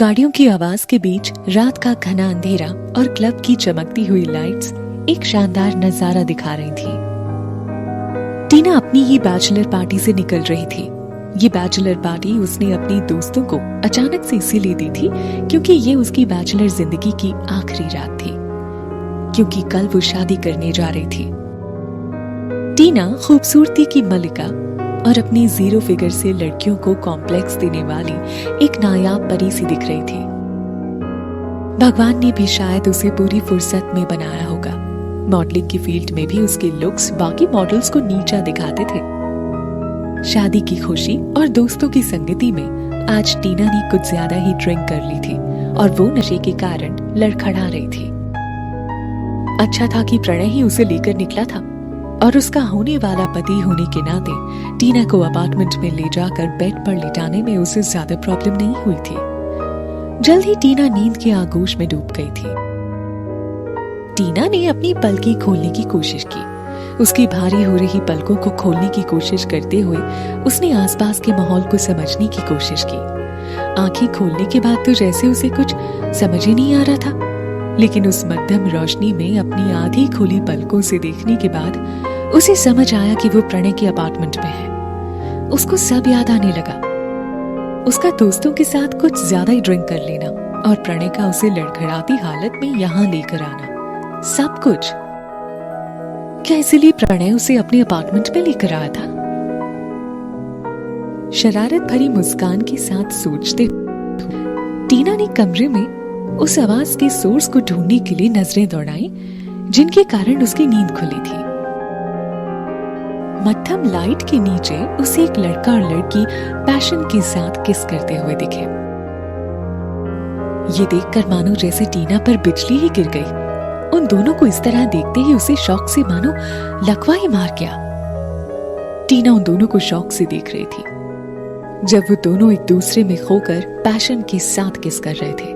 गाड़ियों की आवाज के बीच रात का घना अंधेरा और क्लब की चमकती हुई लाइट्स एक शानदार नजारा दिखा रही थी। टीना अपनी ही बैचलर पार्टी से निकल रही थी। ये बैचलर पार्टी उसने अपनी दोस्तों को अचानक से इसीलिए दी थी क्योंकि ये उसकी बैचलर जिंदगी की आखिरी रात थी, क्योंकि कल वो शादी करने जा रही थी। टीना खूबसूरती की मलिका और अपनी जीरो फिगर से लड़कियों को कॉम्प्लेक्स देने वाली एक नायाब परी सी दिख रही थी। भगवान ने भी शायद उसे पूरी फुर्सत में बनाया होगा। मॉडलिंग की फील्ड में भी उसके लुक्स बाकी मॉडल्स को नीचा दिखाते थे। शादी की खुशी और दोस्तों की संगति में आज टीना ने कुछ ज्यादा ही ड्रिंक कर ली थी और वो नशे के कारण लड़खड़ा रही थी। अच्छा था कि प्रणय ही उसे लेकर निकला था और उसका होने वाला पति होने के नाते टीना को अपार्टमेंट में ले जाकर बेड पर लिटाने में उसे ज्यादा प्रॉब्लम नहीं हुई थी। जल्द ही टीना नींद के आगोश में डूब गई थी। टीना ने अपनी पलकें खोलने की कोशिश की। उसकी भारी हो रही पलकों को खोलने की कोशिश करते हुए उसने आसपास के माहौल को समझने की कोशिश की। आंखें खोलने के बाद तो जैसे उसे कुछ समझ ही नहीं आ रहा था, लेकिन उस मध्यम रोशनी में अपनी आधी खुली पलकों से देखने के बाद उसे समझ आया कि वो प्रणय के अपार्टमेंट में है। उसको सब याद आने लगा। उसका दोस्तों के साथ कुछ ज्यादा ही ड्रिंक कर लेना और प्रणय का उसे लड़खड़ाती हालत में यहाँ लेकर आना, सब कुछ। क्या इसलिए प्रणय उसे अपने अपार्टमेंट में लेकर आया था? शरारत भरी मुस्कान के साथ सोचते टीना ने कमरे में उस आवाज के सोर्स को ढूंढने के लिए नजरें दौड़ाई जिनके कारण उसकी नींद खुली थी। मध्यम लाइट के नीचे उसे एक लड़का और लड़की पैशन के साथ किस करते हुए दिखे। ये देखकर मानो जैसे टीना पर बिजली ही गिर गई। उन दोनों को इस तरह देखते ही उसे शौक से मानो लकवा ही मार गया। टीना उन दोनों को शौक से देख रही थी जब वो दोनों एक दूसरे में खोकर पैशन के साथ किस कर रहे थे।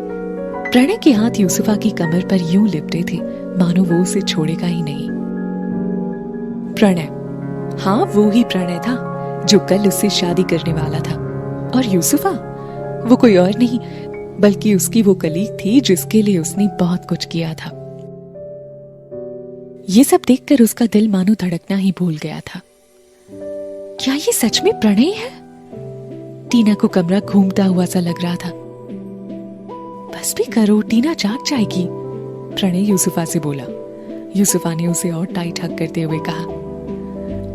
प्रणय के हाथ यूसुफा की कमर पर यूं लिपटे थे मानो वो उसे छोड़ेगा ही नहीं। प्रणय, हाँ वो ही प्रणय था जो कल उससे शादी करने वाला था। और यूसुफा वो कोई और नहीं बल्कि उसकी वो कलीग थी जिसके लिए उसने बहुत कुछ किया था। ये सब देखकर उसका दिल मानो धड़कना ही भूल गया था। क्या ये सच में प्रणय है? टीना को कमरा घूमता हुआ सा लग रहा था। बस भी करो, टीना जाग जाएगी, प्रणय यूसुफा से बोला। यूसुफा ने उसे और टाइट हग करते हुए कहा,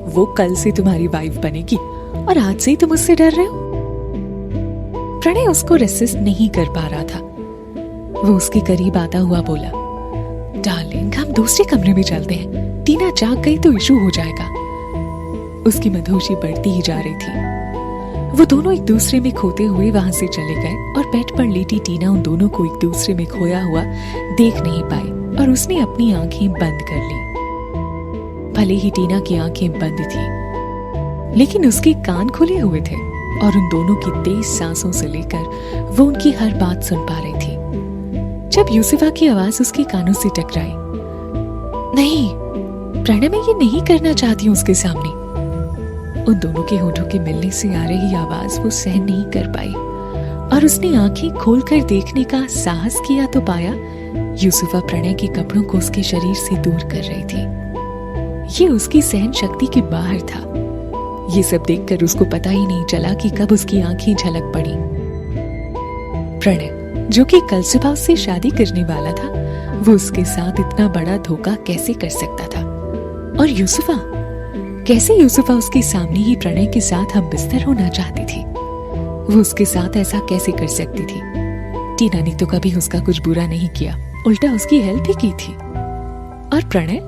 वो कल से तुम्हारी वाइफ बनेगी और आज से ही तुम उससे डर रहे हो। प्रणय उसको रेसिस्ट नहीं कर पा रहा था। वो उसके करीब आता हुआ बोला, डार्लिंग हम दूसरे कमरे में चलते हैं, टीना जाग गई तो इशू हो जाएगा। उसकी मधोशी बढ़ती ही जा रही थी। वो दोनों एक दूसरे में खोते हुए वहां से चले गए और बेड पर लेटी टीना उन दोनों को एक दूसरे में खोया हुआ देख नहीं पाई और उसने अपनी आंखें बंद कर ली। भले ही टीना की आंखें बंद थी लेकिन उसके कान खुले हुए थे और उन दोनों की तेज सांसों से लेकर वो उनकी हर बात सुन पा रही थी। जब यूसुफा की आवाज उसके कानों से टकराई, नहीं प्रणय, मैं ये नहीं करना चाहती हूँ उसके सामने। उन दोनों के होठों के मिलने से आ रही आवाज वो सहन नहीं कर पाई और उसने आंखें खोलकर देखने का साहस किया तो पाया यूसुफा प्रणय के कपड़ों को उसके शरीर से दूर कर रही थी। ये उसकी सहन शक्ति के बाहर था। ये सब देखकर उसको पता ही नहीं चला कि कब उसकी आंखें झलक पड़ी। प्रणय जो कि कल सुबह उससे शादी करने वाला था, वो उसके साथ इतना बड़ा धोखा कैसे कर सकता था? और यूसुफा, कैसे यूसुफा उसके सामने ही प्रणय के साथ हम बिस्तर होना चाहती थी? वो उसके साथ ऐसा कैसे कर सकती थी? टीना ने तो कभी उसका कुछ बुरा नहीं किया, उल्टा उसकी हेल्प ही की थी। और प्रणय,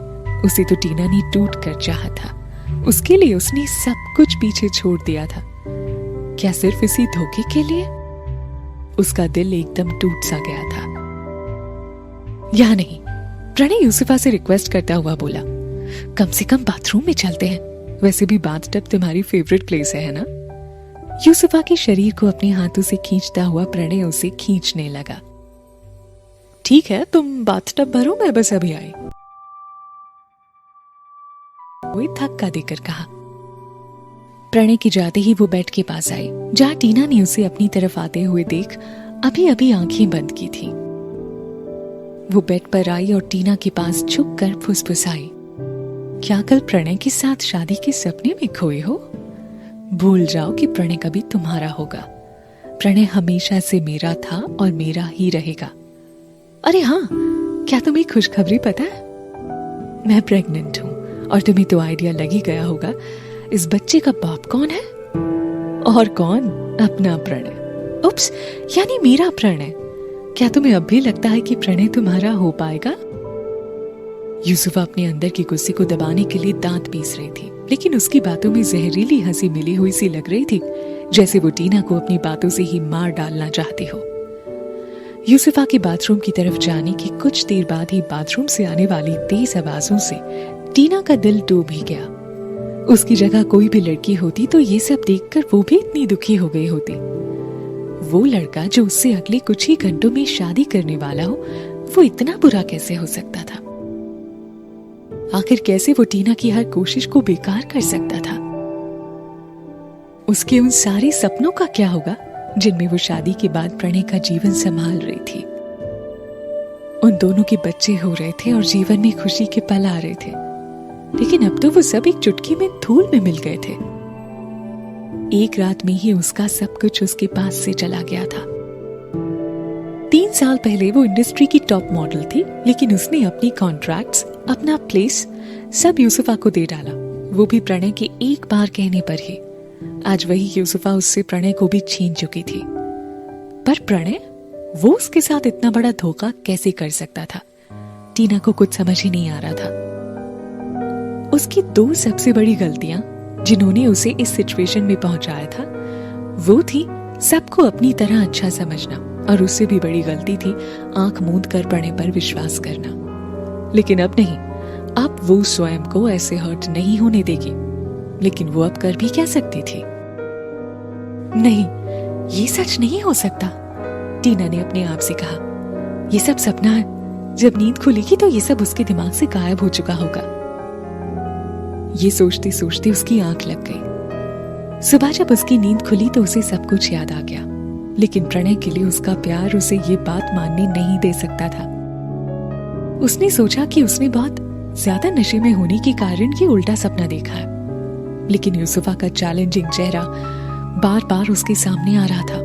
उसे तो टीना ने टूट कर चाहा था। उसके लिए उसने सब कुछ पीछे छोड़ दिया था। क्या सिर्फ इसी धोखे के लिए? उसका दिल एकदम टूट सा गया था। या नहीं, प्रणय यूसुफा से रिक्वेस्ट करता हुआ बोला, कम से कम बाथरूम में चलते हैं, वैसे भी बाथटब तुम्हारी फेवरेट प्लेस है ना? यूसुफा के शरीर को अपने हाथों से खींचता हुआ प्रणय उसे खींचने लगा। ठीक है, तुम बाथटब भरो, मैं बस अभी आई, वो धक्का देकर कहा। प्रणय के जाते ही वो बेड के पास आई जहाँ टीना ने उसे अपनी तरफ आते हुए देख अभी अभी आंखें बंद की थी। वो बेड पर आई और टीना के पास झुक कर फुसफुसाई, क्या कल प्रणय के साथ शादी के सपने में खोए हो? भूल जाओ कि प्रणय कभी तुम्हारा होगा। प्रणय हमेशा से मेरा था और मेरा ही रहेगा। अरे हाँ, क्या तुम्हें खुशखबरी पता है? मैं प्रेग्नेंट हूँ और तुम्हें तो आइडिया लग ही गया होगा इस बच्चे का बाप कौन है? और कौन? अपना प्रणय। उप्स, यानी मेरा प्रणय। क्या तुम्हें अब भी लगता है कि प्रणय तुम्हारा हो पाएगा? यूसुफा अपने अंदर की गुस्से को दबाने के लिए दांत पीस रही थी, लेकिन उसकी बातों में जहरीली हंसी मिली हुई सी लग रही थी, जैसे वो टीना को अपनी बातों से ही मार डालना चाहती हो। यूसुफा के बाथरूम की तरफ जाने की कुछ देर बाद ही बाथरूम से आने वाली तेज आवाजों से टीना का दिल डूब ही गया। उसकी जगह कोई भी लड़की होती तो ये सब देखकर वो भी इतनी दुखी हो गई होती। वो लड़का जो उससे अगले कुछ ही घंटों में शादी करने वाला हो, वो इतना बुरा कैसे हो सकता था? आखिर कैसे वो टीना की हर कोशिश को बेकार कर सकता था? उसके उन सारे सपनों का क्या होगा जिनमें वो शादी के बाद प्रणय का जीवन संभाल रही थी? उन दोनों के बच्चे हो रहे थे और जीवन में खुशी के पल आ रहे थे, लेकिन अब तो वो सब एक चुटकी में धूल में मिल गए थे। एक रात में ही उसका सब कुछ उसके पास से चला गया था। 3 साल पहले वो इंडस्ट्री की टॉप मॉडल थी, लेकिन उसने अपनी कॉन्ट्रैक्ट्स, अपना प्लेस सब यूसुफा को दे डाला, वो भी प्रणय के एक बार कहने पर ही। आज वही यूसुफा उससे प्रणय को भी छीन चुकी थी। पर प्रणय, वो उसके साथ इतना बड़ा धोखा कैसे कर सकता था? टीना को कुछ समझ ही नहीं आ रहा था। उसकी 2 सबसे बड़ी गलतियां जिन्होंने उसे इस सिचुएशन में पहुंचाया था, वो थी सबको अपनी तरह अच्छा समझना, और उससे भी बड़ी गलती थी आंख मूंद कर प्रणय पर विश्वास करना। लेकिन अब नहीं, अब वो स्वयं को ऐसे हर्ट नहीं होने देगी। लेकिन वो अब कर भी क्या सकती थी? नहीं, ये सच नहीं हो सकता, टीना ने अपने आप से कहा। ये सब सपना है। जब नींद खुलेगी तो ये सब उसके दिमाग से गायब हो चुका होगा। ये सोचते सोचते उसकी आंख लग गई। सुबह जब उसकी नींद खुली तो उसे सब कुछ याद आ गया, लेकिन प्रणय के लिए उसका प्यार उसे ये बात मानने नहीं दे सकता था। उसने सोचा कि उसने बहुत ज्यादा नशे में होने के कारण ये उल्टा सपना देखा है, लेकिन यूसुफा का चैलेंजिंग चेहरा बार बार उसके सामने आ रहा था।